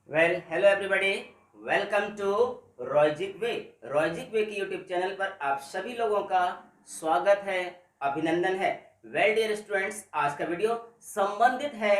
Hello everybody. Welcome to रॉयजिक way. रॉयजिक way की यूट्यूब चैनल पर आप सभी लोगों का स्वागत है, अभिनंदन है। डियर स्टूडेंट्स, आज का वीडियो संबंधित है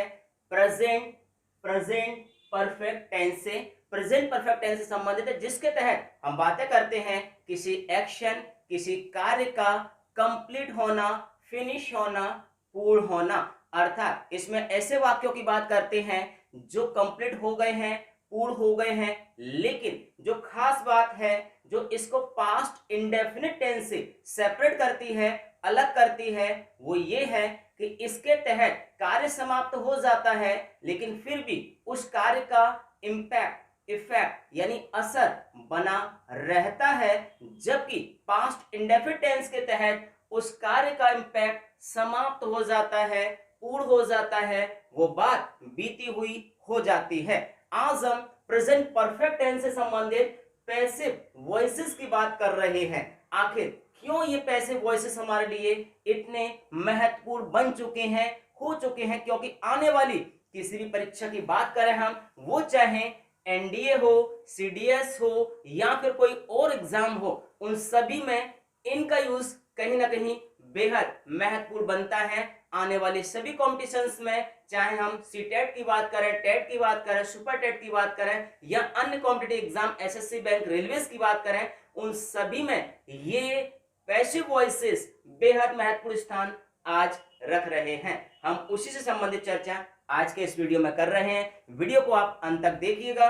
प्रेजेंट प्रेजेंट परफेक्ट टेंस से। प्रेजेंट परफेक्ट टेंस से संबंधित है, जिसके तहत हम बातें करते हैं किसी एक्शन, किसी कार्य का कंप्लीट होना, फिनिश होना, पूर्ण होना। अर्थात इसमें ऐसे वाक्यों की बात करते हैं जो कंप्लीट हो गए हैं, पूर्ण हो गए हैं, लेकिन जो खास बात है, जो इसको पास्ट इंडेफिनिट टेंस से सेपरेट करती है, अलग करती है, वो ये है कि इसके तहत कार्य समाप्त हो जाता है, लेकिन फिर भी उस कार्य का इंपैक्ट, इफेक्ट यानी असर बना रहता है, जबकि पास्ट इंडेफिनिट टेंस के तहत उस कार्य का इंपैक्ट समाप्त हो जाता है, पूर्ण हो जाता है, वो बात बीती हुई हो जाती है। आज हम प्रेजेंट परफेक्ट टेंस से संबंधित पैसिव वॉइसेस की बात कर रहे हैं। आखिर क्यों ये पैसिव वॉइसेस हमारे लिए इतने महत्वपूर्ण बन चुके हैं, हो चुके हैं? क्योंकि आने वाली किसी भी परीक्षा की बात करें हम, वो चाहे एनडीए हो, सीडीएस हो या फिर कोई और एग्जाम हो, उन सभी में इनका यूज कहीं ना कहीं बेहद महत्वपूर्ण बनता है। आने वाले सभी कॉम्पिटिशन्स में, चाहे हम सीटेट की बात करें, टेट की बात करें, सुपर टेट की बात करें या अन्य competitive exam, SSC, bank, railways की बात करें, उन सभी में ये पैसिव वॉइसेस बेहद महत्वपूर्ण स्थान आज रख रहे हैं। हम उसी से संबंधित चर्चा आज के इस वीडियो में कर रहे हैं। वीडियो को आप अंत तक देखिएगा।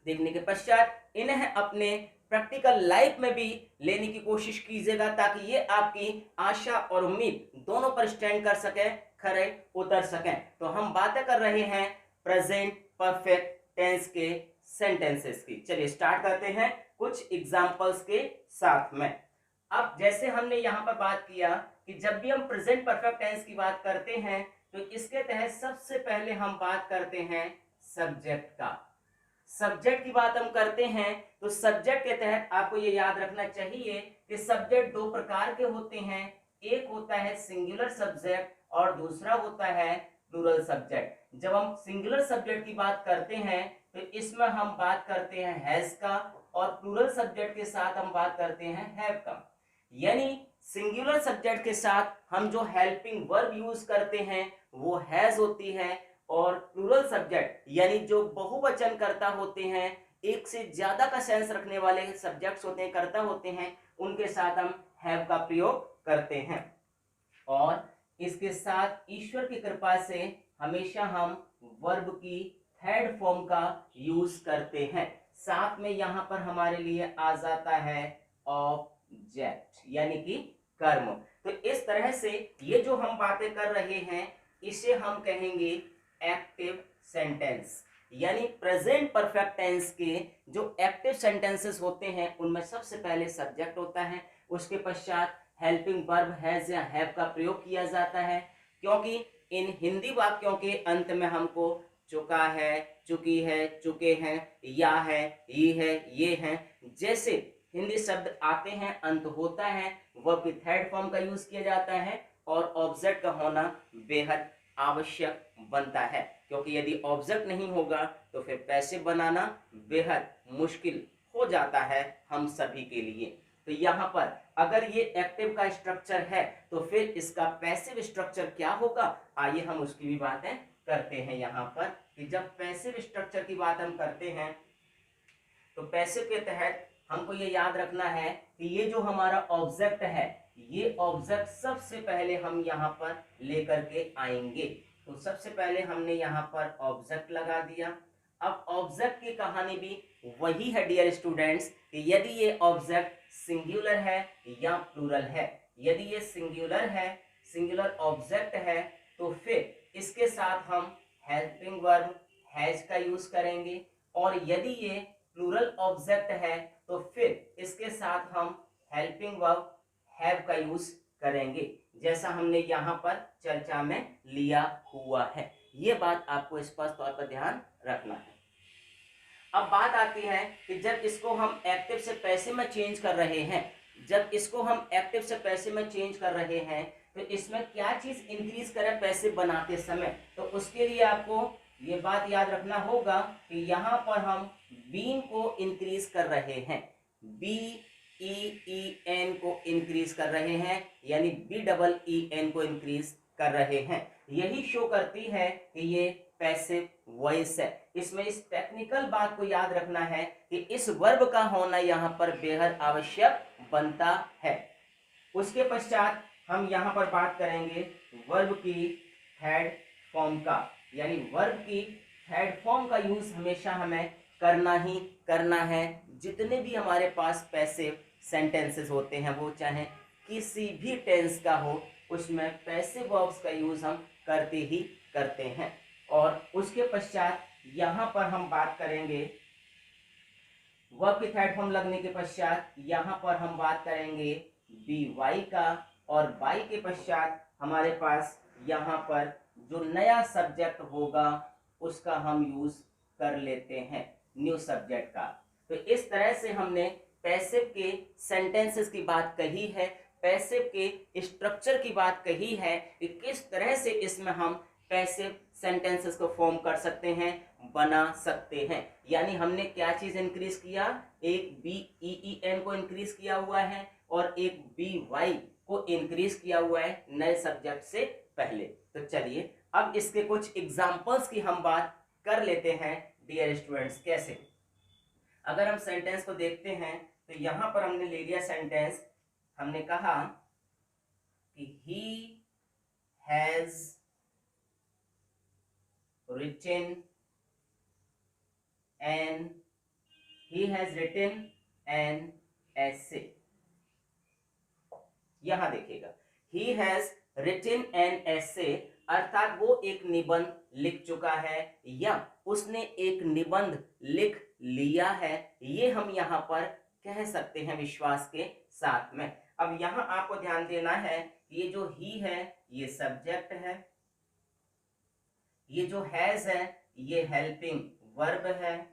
देखने के पश्चात इन्हें अपने प्रैक्टिकल लाइफ में भी लेने की कोशिश कीजिएगा, ताकि ये आपकी आशा और उम्मीद दोनों पर स्टैंड कर सके, खरे उतर सकें। तो हम बातें कर रहे हैं प्रेजेंट परफेक्ट टेंस के सेंटेंसेस की। चलिए स्टार्ट करते हैं कुछ एग्जांपल्स के साथ में। अब जैसे हमने यहां पर बात किया कि जब भी हम प्रेजेंट परफेक्ट टेंस की बात करते हैं, तो इसके तहत सबसे पहले हम बात करते हैं सब्जेक्ट का। सब्जेक्ट की बात हम करते हैं, तो सब्जेक्ट के तहत आपको ये याद रखना चाहिए कि सब्जेक्ट दो प्रकार के होते हैं। एक होता है सिंगुलर सब्जेक्ट और दूसरा होता है प्लूरल सब्जेक्ट। जब हम सिंगुलर सब्जेक्ट की बात करते हैं, तो इसमें हम बात करते हैं हैज का, और प्लूरल सब्जेक्ट के साथ हम बात करते हैं हैव का। यानी सिंगुलर सब्जेक्ट के साथ हम जो हेल्पिंग वर्ब यूज करते हैं वो हैज होती है, और प्लूरल सब्जेक्ट यानी जो बहुवचन कर्ता होते हैं, एक से ज्यादा का सेंस रखने वाले सब्जेक्ट्स होते हैं, कर्ता होते हैं, उनके साथ हम हैव का प्रयोग करते हैं। और इसके साथ ईश्वर की कृपा से हमेशा हम वर्ब की थर्ड फॉर्म का यूज करते हैं। साथ में यहां पर हमारे लिए आ जाता है ऑब्जेक्ट यानी कि कर्म। तो इस तरह से ये जो हम बातें कर रहे हैं, इसे हम कहेंगे एक्टिव सेंटेंस। यानी प्रेजेंट परफेक्ट टेंस के जो एक्टिव सेंटेंसेस होते हैं, उनमें सबसे पहले सब्जेक्ट होता है, उसके पश्चात हेल्पिंग वर्ब हैज या हैव का प्रयोग किया जाता है। क्योंकि इन हिंदी वाक्यों के अंत में हमको चुका है, चुकी है, चुके हैं, या है, ये है जैसे हिंदी शब्द आते हैं, अंत होता है, वर्ब की थर्ड फॉर्म का यूज किया जाता है, और ऑब्जेक्ट का होना बेहद आवश्यक बनता है। क्योंकि यदि ऑब्जेक्ट नहीं होगा तो फिर पैसिव बनाना बेहद मुश्किल हो जाता है हम सभी के लिए। तो यहाँ पर अगर ये एक्टिव का स्ट्रक्चर है, तो फिर इसका पैसिव स्ट्रक्चर क्या होगा, आइए हम उसकी भी बातें करते हैं। यहाँ पर कि जब पैसिव स्ट्रक्चर की बात हम करते हैं, तो पैसिव के तहत हमको ये याद रखना है कि ये जो हमारा ऑब्जेक्ट है, ये ऑब्जेक्ट सबसे पहले हम यहाँ पर लेकर के आएंगे। तो सबसे पहले हमने यहाँ पर ऑब्जेक्ट लगा दिया। अब ऑब्जेक्ट की कहानी भी वही है डियर स्टूडेंट्स, कि यदि ये ऑब्जेक्ट सिंगुलर है या प्लूरल है। यदि ये सिंगुलर है, सिंगुलर ऑब्जेक्ट है, तो फिर इसके साथ हम हेल्पिंग वर्ब हैज का यूज करेंगे। और यदि ये प्लूरल ऑब्जेक्ट है, तो फिर इसके साथ हम हेल्पिंग वर्ब हैव का यूज करेंगे, जैसा हमने यहाँ पर चर्चा में लिया हुआ है। ये बात आपको स्पष्ट तौर पर ध्यान रखना है। अब बात आती है कि जब इसको हम एक्टिव से पैसिव में चेंज कर रहे हैं, जब इसको हम एक्टिव से पैसिव में चेंज कर रहे हैं, तो इसमें क्या चीज इंक्रीज करें पैसिव बनाते समय, तो उसके लिए आपको ये बात याद रखना होगा कि यहाँ पर हम बीन को इंक्रीज कर रहे हैं, BEEN को इंक्रीज कर रहे हैं, यानी BEEN को इंक्रीज कर रहे हैं। यही शो करती है कि ये पैसिव वॉइस है। इसमें इस टेक्निकल बात को याद रखना है कि इस वर्ब का होना यहाँ पर बेहद आवश्यक बनता है। उसके पश्चात हम यहाँ पर बात करेंगे वर्ब की हेड फॉर्म का, यानी वर्ब की हेड फॉर्म का यूज हमेशा हमें करना ही करना है। जितने भी हमारे पास पैसिव सेंटेंसेस होते हैं, वो चाहे किसी भी टेंस का हो, उसमें पैसिव वर्ब्स का यूज हम करते ही करते हैं। और उसके पश्चात यहाँ पर हम बात करेंगे वर्ब की हेड फॉर्म लगने के पश्चात यहाँ पर हम बात करेंगे BY का, और बाई के पश्चात हमारे पास यहाँ पर जो नया सब्जेक्ट होगा उसका हम यूज कर लेते हैं, न्यू सब्जेक्ट का। तो इस तरह से हमने पैसिव के सेंटेंसेस की बात कही है, पैसिव के स्ट्रक्चर की बात कही है कि किस तरह से इसमें हम पैसिव सेंटेंसेस को फॉर्म कर सकते हैं, बना सकते हैं। यानी हमने क्या चीज इंक्रीज किया, एक BEEN को इंक्रीज किया हुआ है और एक BY को इंक्रीज किया हुआ है नए सब्जेक्ट से पहले। तो चलिए अब इसके कुछ एग्जांपल्स की हम बात कर लेते हैं डियर स्टूडेंट्स। कैसे, अगर हम सेंटेंस को देखते हैं तो यहां पर हमने ले लिया सेंटेंस, हमने कहा कि he has written an essay। यहां देखिएगा he has written an essay, अर्थात वो एक निबंध लिख चुका है या उसने एक निबंध लिख लिया है, ये हम यहाँ पर कह सकते हैं विश्वास के साथ में। अब यहाँ आपको ध्यान देना है, ये जो ही है ये सब्जेक्ट है, ये जो हैज है ये हेल्पिंग वर्ब है,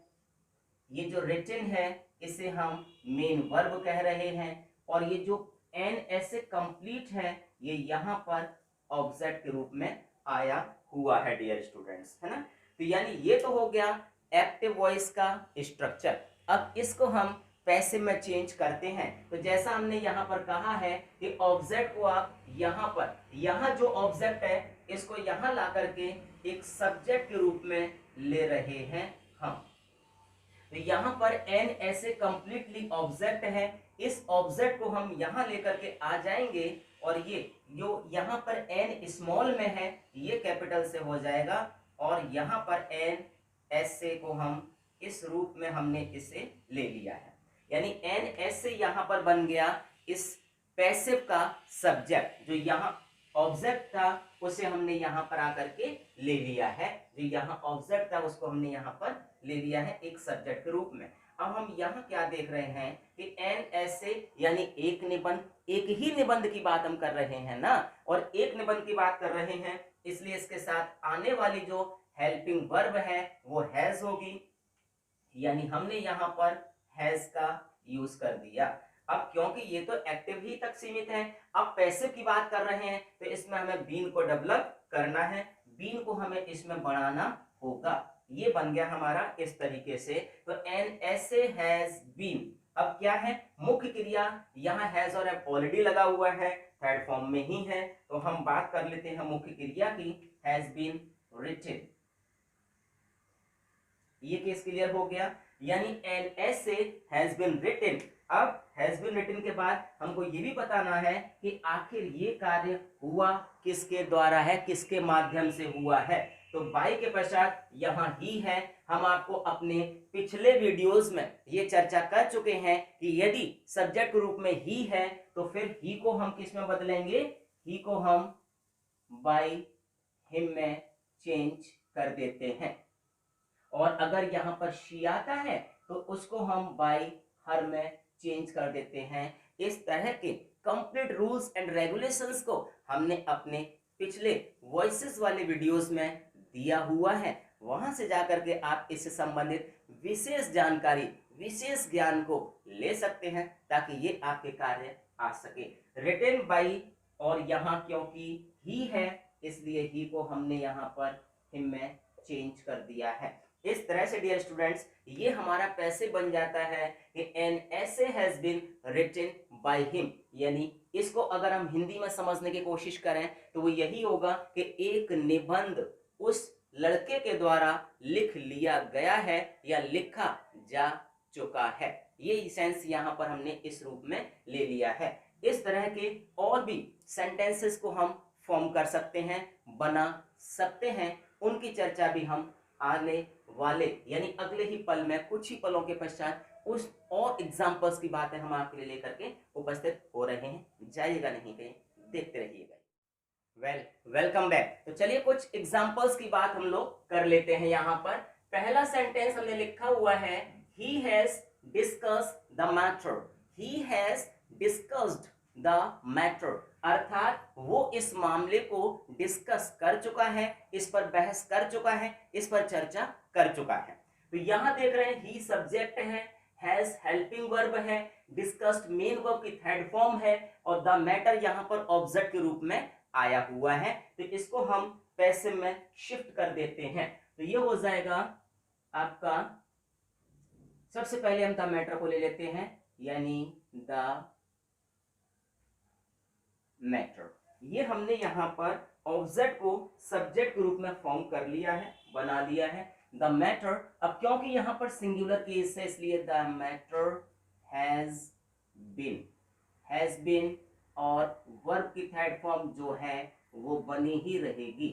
ये जो रिटन है इसे हम मेन वर्ब कह रहे हैं, और ये जो एन ऐसे कंप्लीट है ये यहाँ पर ऑब्जेक्ट के रूप में आया हुआ है डियर स्टूडेंट्स, है ना। तो यानी ये तो हो गया एक्टिव वॉइस का स्ट्रक्चर। अब इसको हम पैसिव में चेंज करते हैं। तो जैसा हमने यहाँ पर कहा है कि ऑब्जेक्ट को आप यहाँ पर, यहाँ जो ऑब्जेक्ट है इसको यहाँ ला करके एक सब्जेक्ट के रूप में ले रहे हैं हम। तो यहाँ पर एन ऐसे कंप्लीटली ऑब्जेक्ट है, इस ऑब्जेक्ट को हम यहाँ लेकर के आ जाएंगे और ये जो यहाँ पर एन स्मॉल में है ये कैपिटल से हो जाएगा, और यहाँ पर एन ऐसे को हम इस रूप में हमने इसे ले लिया है, यानी एन ऐसे यहाँ पर बन गया इस पैसिव का सब्जेक्ट। जो यहाँ ऑब्जेक्ट था उसे हमने यहाँ पर आकर के ले लिया है, जो यहाँ ऑब्जेक्ट था उसको हमने यहाँ पर ले लिया है एक सब्जेक्ट के रूप में। अब हम यहाँ क्या देख रहे हैं कि एन ऐसे यानी एक निबंध, एक ही निबंध की बात हम कर रहे हैं ना, और एक निबंध की बात कर रहे हैं, इसलिए इसके साथ आने वाली जो हेल्पिंग वर्ब है वो हैज होगी, यानी हमने यहाँ पर हैज का यूज कर दिया। अब क्योंकि ये तो एक्टिव ही तक सीमित है, अब पैसिव की बात कर रहे हैं तो इसमें हमें बीन को डेवलप करना है, बीन को हमें इसमें बढ़ाना होगा। ये बन गया हमारा इस तरीके से। तो एन ऐसे हैज बीन, अब क्या है मुख्य क्रिया, यहाँ हैज और हैव ऑलरेडी लगा हुआ है, थर्ड फॉर्म में ही है, तो हम बात कर लेते हैं मुख्य क्रिया की, हैज बीन रिटन। ये केस क्लियर हो गया, यानी एन ऐसे हैज बीन रिटन। अब हैज बीन रिटन के बाद हमको ये भी बताना है कि आखिर ये कार्य हुआ किसके द्वारा है, किसके माध्यम से हुआ है। तो बाई के पश्चात यहाँ ही है। हम आपको अपने पिछले वीडियोस में ये चर्चा कर चुके हैं कि यदि सब्जेक्ट के रूप में ही है तो फिर ही को हम किस में बदलेंगे, ही को हम बाई हिम में चेंज कर देते हैं, और अगर यहाँ पर शी आता है तो उसको हम बाई हर में चेंज कर देते हैं। इस तरह के कंप्लीट रूल्स एंड रेगुलेशंस को हमने अपने पिछले वॉइसेस वाले वीडियोस में दिया हुआ है, वहां से जाकर के आप इससे संबंधित विशेष जानकारी, विशेष ज्ञान को ले सकते हैं ताकि ये आपके कार्य आ सके। रिटन बाई, और यहाँ क्योंकि ही है इसलिए ही को हमने यहाँ पर हिम में चेंज कर दिया है। इस तरह से डियर स्टूडेंट्स ये हमारा पैसे बन जाता है कि an essay has been written by him, यानी इसको अगर हम हिंदी में समझने की कोशिश करें तो वो यही होगा कि एक निबंध उस लड़के के द्वारा लिख लिया गया है या लिखा जा चुका है। ये सेंस यहाँ पर हमने इस रूप में ले लिया है। इस तरह के और भी सेंटेंसेस को हम फॉर्म कर सकते हैं, बना सकते हैं, उनकी चर्चा भी हम आने वाले यानी अगले ही पल में, कुछ ही पलों के पश्चात उस और एग्जाम्पल्स की बातें हम आपके लिए लेकर के उपस्थित हो रहे हैं। जाइएगा नहीं कहीं, देखते रहिएगा। Welcome back. तो चलिए कुछ एग्जाम्पल्स की बात हम लोग कर लेते हैं। यहाँ पर पहला सेंटेंस हमने लिखा हुआ है he has discussed the matter, he has discussed the matter, अर्थात वो इस मामले को डिस्कस कर चुका है, इस पर बहस कर चुका है, इस पर चर्चा कर चुका है। तो यहां देख रहे हैं ही सब्जेक्ट है, हैज हेल्पिंग वर्ब है, डिस्कस्ड मेन वर्ब की थर्ड फॉर्म है और द मैटर यहां पर ऑब्जेक्ट के रूप में आया हुआ है। तो इसको हम पैसिव में शिफ्ट कर देते हैं। तो ये हो जाएगा आपका, सबसे पहले हम द मैटर को ले लेते हैं, यानी द मैटर। ये हमने यहाँ पर ऑब्जेक्ट को सब्जेक्ट के रूप में फॉर्म कर लिया है, बना लिया है द मैटर। अब क्योंकि यहाँ पर सिंगुलर केस है इसलिए द मैटर हैज बीन और वर्ब की थर्ड फॉर्म जो है वो बनी ही रहेगी।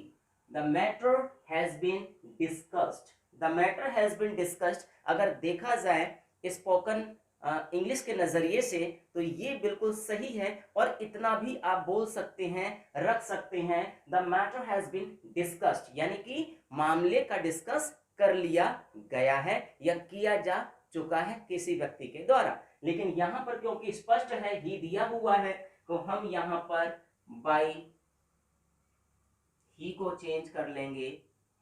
The matter has been discussed, the matter has been discussed अगर देखा जाए स्पोकन इंग्लिश के नजरिए से तो ये बिल्कुल सही है और इतना भी आप बोल सकते हैं, रख सकते हैं, the matter has been discussed, यानी कि मामले का डिस्कस कर लिया गया है या किया जा चुका है किसी व्यक्ति के द्वारा। लेकिन यहां पर क्योंकि स्पष्ट है ही दिया हुआ है तो हम यहां पर बाई ही को चेंज कर लेंगे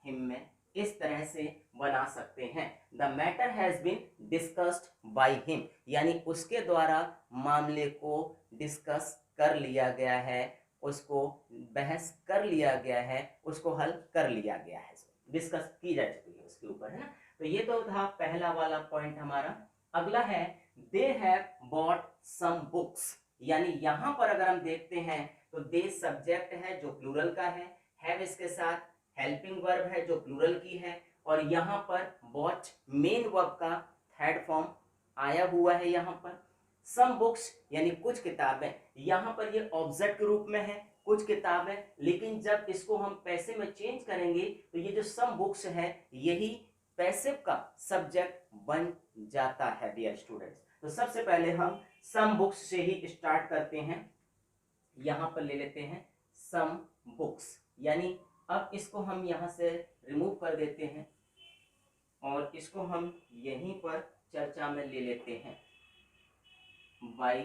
हिम में, इस तरह से बना सकते हैं the matter has been discussed by him, यानी उसके द्वारा मामले को डिस्कस कर लिया गया है, उसको बहस कर लिया गया है, उसको हल कर लिया गया है, डिस्कस की जा चुकी है उसके ऊपर, है ना। तो ये तो था पहला वाला पॉइंट हमारा। अगला है they have bought some books, यानी यहां पर अगर हम देखते हैं तो दे सब्जेक्ट है जो प्लूरल का है, हैव इसके साथ हेल्पिंग वर्ब है जो प्लूरल की है और यहाँ पर बॉट मेन वर्ब का थर्ड फॉर्म आया हुआ है। यहाँ पर सम बुक्स यानी कुछ किताबें, यहाँ पर ये ऑब्जेक्ट के रूप में है कुछ किताबें, लेकिन जब इसको हम पैसिव में चेंज करेंगे तो ये जो सम बुक्स है यही पैसिव का सब्जेक्ट बन जाता है डियर स्टूडेंट्स। तो सबसे पहले हम सम बुक्स से ही स्टार्ट करते हैं, यहाँ पर ले लेते हैं सम बुक्स, यानी अब इसको हम यहाँ से रिमूव कर देते हैं और इसको हम यहीं पर चर्चा में ले लेते हैं by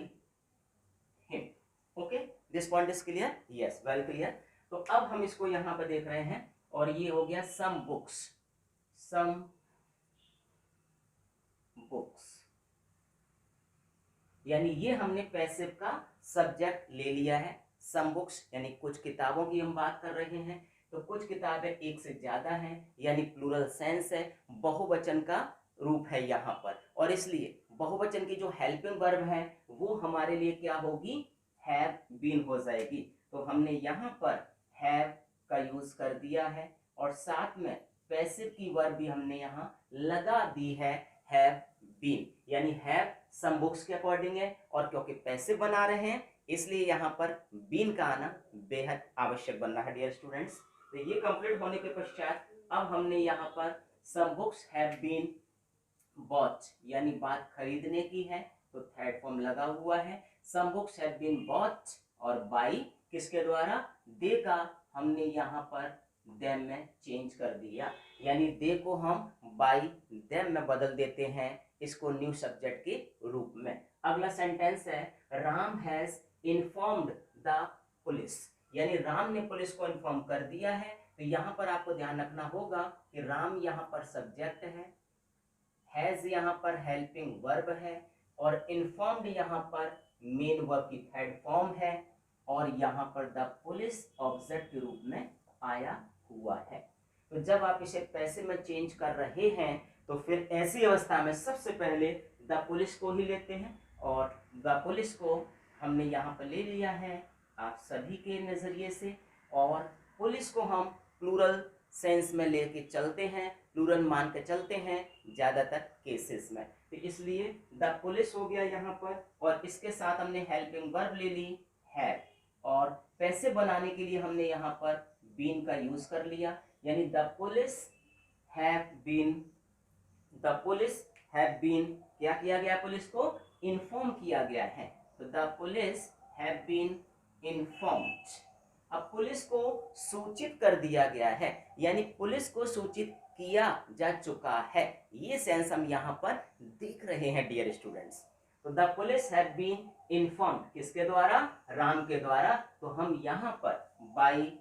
him. Okay, this point is clear? Yes, well clear. तो अब हम इसको यहाँ पर देख रहे हैं और ये हो गया सम बुक्स, सम बुक्स, यानी ये हमने पैसिव का सब्जेक्ट ले लिया है। सम बुक्स यानी कुछ किताबों की हम बात कर रहे हैं, तो कुछ किताबें एक से ज्यादा हैं यानी प्लूरल सेंस है, बहुवचन का रूप है यहाँ पर, और इसलिए बहुवचन की जो हेल्पिंग वर्ब है वो हमारे लिए क्या होगी, हैव बीन हो जाएगी। तो हमने यहाँ पर हैव का यूज कर दिया है और साथ में पैसिव की वर्ब भी हमने यहाँ लगा दी है, हैव बीन, यानी हैव सम बुक्स के अकॉर्डिंग है और क्योंकि पैसिव बना रहे हैं इसलिए यहाँ पर बीन का आना बेहद आवश्यक बन रहा है डियर स्टूडेंट्स। तो ये कंप्लीट होने के पश्चात अब हमने यहाँ पर some books have been bought, यानी बात खरीदने की है तो थर्ड फॉर्म लगा हुआ है, some books have been bought और बाई किसके द्वारा, दे का हमने यहाँ पर देम में चेंज कर दिया, यानी दे को हम बाई देम में बदल देते हैं, इसको न्यू सब्जेक्ट के रूप में। अगला सेंटेंस है Ram has informed the police, यानी राम ने पुलिस को इन्फॉर्म कर दिया है। तो यहाँ पर आपको ध्यान रखना होगा कि राम यहाँ पर सब्जेक्ट है, हैज यहाँ पर हेल्पिंग वर्ब है और इन्फॉर्म्ड यहाँ पर मेन वर्ब की थर्ड फॉर्म है और यहाँ पर द पुलिस ऑब्जेक्ट के रूप में आया हुआ है। तो जब आप इसे पैसे में चेंज कर रहे हैं तो फिर ऐसी अवस्था में सबसे पहले द पुलिस को ही लेते हैं, और द पुलिस को हमने यहाँ पर ले लिया है आप सभी के नज़रिए से, और पुलिस को हम प्लूरल सेंस में लेके चलते हैं, प्लूरल मान के चलते हैं ज़्यादातर केसेस में। तो इसलिए द पुलिस हो गया यहाँ पर, और इसके साथ हमने हेल्पिंग वर्ब ले ली हैव, और पैसे बनाने के लिए हमने यहाँ पर बीन का यूज कर लिया, यानी द पुलिस हैव बीन क्या किया गया, पुलिस को इन्फॉर्म किया गया है, तो the police have been informed. अब पुलिस को सूचित कर दिया गया है, यानी पुलिस को सूचित किया जा चुका है, ये सेंस हम यहाँ पर देख रहे हैं डियर स्टूडेंट्स। तो the police have been informed किसके द्वारा, राम के द्वारा, तो हम यहाँ पर बाय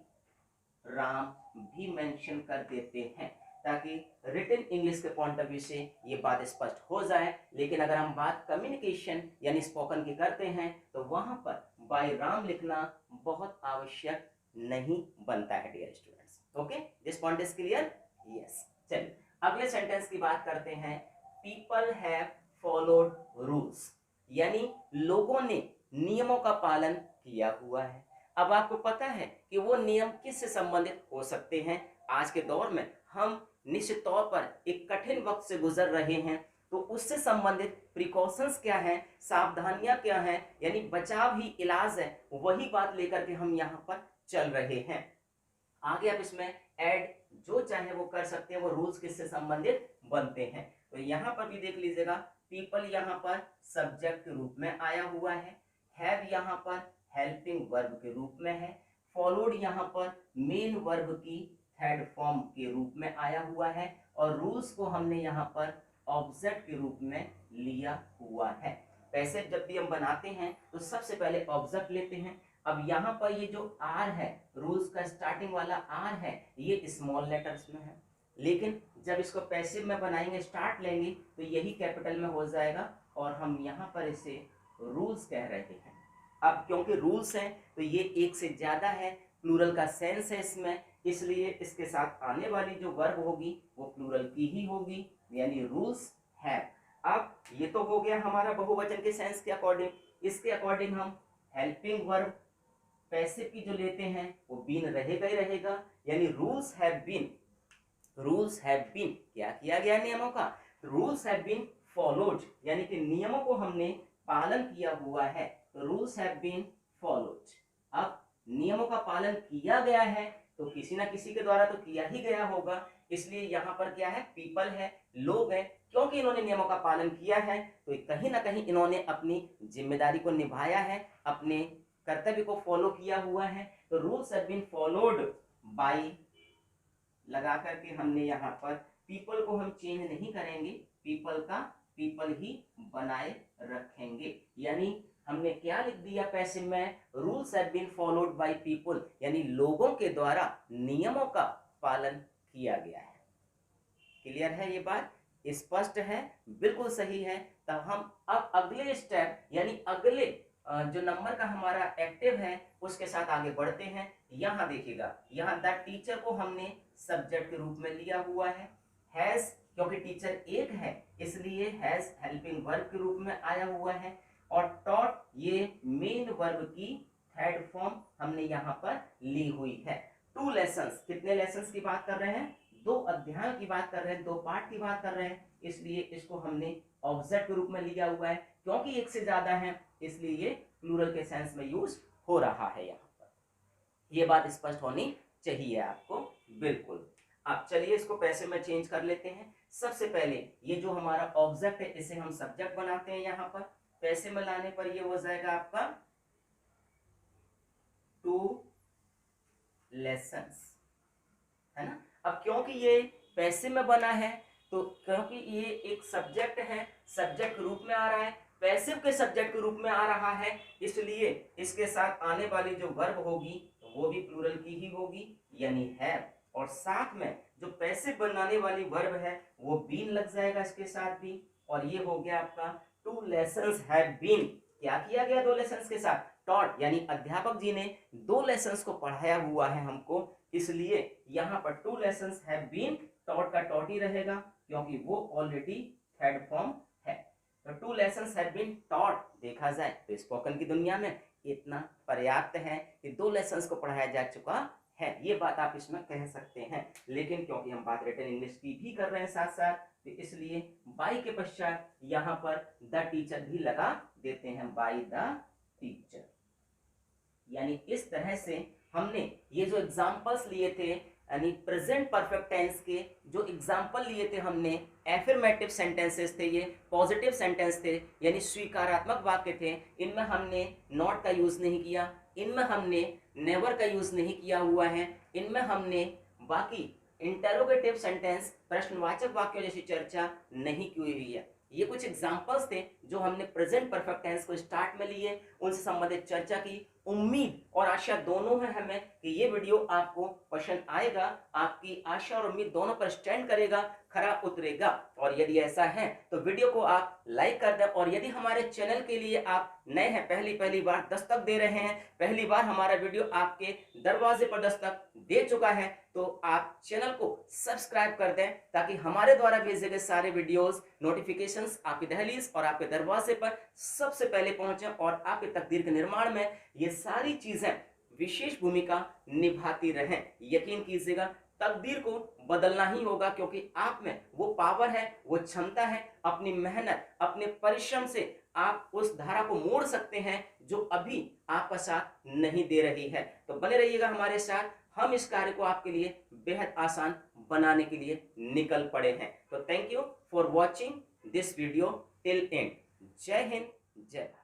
राम भी मेंशन कर देते हैं ताकि रिटन इंग्लिश के पॉइंट ऑफ व्यू से ये बात स्पष्ट हो जाए। लेकिन अगर हम बात कम्युनिकेशन यानी स्पोकन की करते हैं तो वहां पर बाय राम लिखना बहुत आवश्यक नहीं बनता है dear students. Okay, this point is clear? Yes. चलिए अगले सेंटेंस की बात करते हैं। पीपल हैव फॉलोड रूल्स, यानी लोगों ने नियमों का पालन किया हुआ है। अब आपको पता है कि वो नियम किससे संबंधित हो सकते हैं। आज के दौर में हम निश्चित तौर पर एक कठिन वक्त से गुजर रहे हैं, तो उससे संबंधित प्रिकॉशंस क्या हैं, सावधानियां क्या हैं, यानी बचाव ही इलाज है, वही बात लेकर के हम यहाँ पर चल रहे हैं। आगे आप इसमें ऐड जो चाहे वो कर सकते हैं, वो रूल्स किससे संबंधित बनते हैं। तो यहाँ पर भी देख लीजिएगा, पीपल यहाँ पर सब्जेक्ट के रूप में आया हुआ है, हैव यहाँ पर हेल्पिंग वर्ब के रूप में है, फॉलोड यहाँ पर मेन वर्ब की थर्ड फॉर्म के रूप में आया हुआ है, और रूल्स को हमने यहाँ पर ऑब्जेक्ट के रूप में लिया हुआ है। पैसे जब भी हम बनाते हैं तो सबसे पहले ऑब्जेक्ट लेते हैं। अब यहाँ पर ये जो आर है, रूल्स का स्टार्टिंग वाला आर है, ये स्मॉल लेटर्स में है, लेकिन जब इसको पैसिव में बनाएंगे, स्टार्ट लेंगे, तो यही कैपिटल में हो जाएगा, और हम यहाँ पर इसे रूल्स कह रहे हैं। अब क्योंकि रूल्स हैं तो ये एक से ज्यादा है, प्लूरल का सेंस है इसमें, इसलिए इसके साथ आने वाली जो वर्ब होगी वो प्लूरल की ही होगी, यानी रूल्स हैव। अब ये तो हो गया हमारा बहुवचन के सेंस के अकॉर्डिंग। इसके अकॉर्डिंग हम हेल्पिंग वर्ब पैसिव की जो लेते हैं वो बीन रहेगा ही रहेगा, यानी रूल्स हैव बीन क्या किया गया नियमों का, रूल्स हैव बीन फॉलोड, यानी कि नियमों को हमने पालन किया हुआ है, तो रूल्स हैव बीन फॉलोड। अब नियमों का पालन किया गया है तो किसी ना किसी के द्वारा तो किया ही गया होगा, इसलिए यहाँ पर क्या है, पीपल है, लोग हैं, क्योंकि इन्होंने नियमों का पालन किया है तो कहीं ना कहीं इन्होंने अपनी जिम्मेदारी को निभाया है, अपने कर्तव्य को फॉलो किया हुआ है। तो rules have been followed by लगा करके हमने यहाँ पर पीपल को हम चेंज नहीं करेंगे, पीपल का पीपल ही बनाए रखेंगे, यानी हमने क्या लिख दिया पैसिव में, rules have been followed by people, यानी लोगों के द्वारा नियमों का पालन किया गया है। क्लियर है ये बात, स्पष्ट है, बिल्कुल सही है। तब हम अब अगले स्टेप यानी अगले जो नंबर का हमारा एक्टिव है उसके साथ आगे बढ़ते हैं। यहाँ देखिएगा, यहाँ द टीचर को हमने सब्जेक्ट के रूप में लिया हुआ है, हैज क्योंकि टीचर एक है इसलिए हैज हेल्पिंग वर्ब के रूप में आया हुआ है, और टॉट ये मेन वर्ब की थर्ड फॉर्म हमने यहाँ पर ली हुई है। 2 लेसन्स, कितने लेसन्स की बात कर रहे हैं, 2 अध्यायों की बात कर रहे हैं, 2 पार्ट की बात कर रहे हैं, इसलिए इसको हमने ऑब्जेक्ट के रूप में लिया हुआ है, क्योंकि एक से ज्यादा है इसलिए प्लूरल के सेंस में यूज हो रहा है। यहाँ पर यह बात स्पष्ट होनी चाहिए आपको, बिल्कुल। अब चलिए इसको पैसे में चेंज कर लेते हैं। सबसे पहले ये जो हमारा ऑब्जेक्ट है इसे हम सब्जेक्ट बनाते हैं, यहाँ पर पैसे में लाने पर ये हो जाएगा आपका 2 लेसन्स, है ना। अब क्योंकि ये पैसे में बना है तो क्योंकि ये एक सब्जेक्ट है, सब्जेक्ट के रूप में आ रहा है, पैसिव के सब्जेक्ट के रूप में आ रहा है, इसलिए इसके साथ आने वाली जो वर्ब होगी वो भी प्लूरल की ही होगी, यानी है, और साथ में जो पैसिव बनाने वाली वर्ब है वो बीन लग जाएगा इसके साथ भी, और ये हो गया आपका 2 लेसन्स हैव बीन, क्या किया गया 2 लेसन्स के साथ, टॉट, यानी अध्यापक जी ने 2 लेसन्स को पढ़ाया हुआ है हमको, इसलिए यहाँ पर 2 lessons have been taught का taught ही रहेगा क्योंकि वो ऑलरेडी थर्ड फॉर्म है। तो 2 lessons have been taught देखा जाए तो स्पोकन की दुनिया में इतना पर्याप्त है कि 2 lessons को पढ़ाया जा चुका है, ये बात आप इसमें कह सकते हैं। लेकिन क्योंकि हम बात रिटन इंग्लिश की भी कर रहे हैं साथ साथ, तो इसलिए बाई के पश्चात यहाँ पर द टीचर भी लगा देते हैं, बाई द टीचर। यानी इस तरह से हमने ये जो एग्जाम्पल्स लिए थे, यानी प्रेजेंट परफेक्ट टेंस के जो एग्जाम्पल लिए थे हमने, एफर्मेटिव सेंटेंसेस थे, ये पॉजिटिव सेंटेंस थे, यानी स्वीकारात्मक वाक्य थे। इनमें हमने नॉट का यूज नहीं किया, इनमें हमने नेवर का यूज नहीं किया हुआ है, इनमें हमने बाकी इंटरोगेटिव सेंटेंस प्रश्नवाचक वाक्यों जैसी चर्चा नहीं की हुई है। ये कुछ एग्जाम्पल्स थे जो हमने प्रेजेंट परफेक्ट टेंस को स्टार्ट में लिए, उनसे संबंधित चर्चा की। उम्मीद और आशा दोनों है हमें कि ये वीडियो आपको पसंद आएगा, आपकी आशा और उम्मीद दोनों पर स्टैंड करेगा, खरा उतरेगा। और यदि ऐसा है तो वीडियो को आप लाइक कर दें, और यदि हमारे चैनल के लिए आप नए हैं, पहली बार दस्तक दे रहे हैं, पहली बार हमारा वीडियो आपके दरवाजे पर दस्तक दे चुका है, तो आप चैनल को सब्सक्राइब कर दें ताकि हमारे द्वारा भेजे गए सारे वीडियोस नोटिफिकेशंस आपकी दहलीज और आपके दरवाजे पर सबसे पहले पहुंचे, और आपके तकदीर के निर्माण में ये सारी चीजें विशेष भूमिका निभाती रहें। यकीन कीजिएगा तकदीर को बदलना ही होगा, क्योंकि आप में वो पावर है, वो क्षमता है। अपनी मेहनत, अपने परिश्रम से आप उस धारा को मोड़ सकते हैं जो अभी आपका साथ नहीं दे रही है। तो बने रहिएगा हमारे साथ, हम इस कार्य को आपके लिए बेहद आसान बनाने के लिए निकल पड़े हैं। तो thank you for watching this video till and. जय हिंद, जय भारत।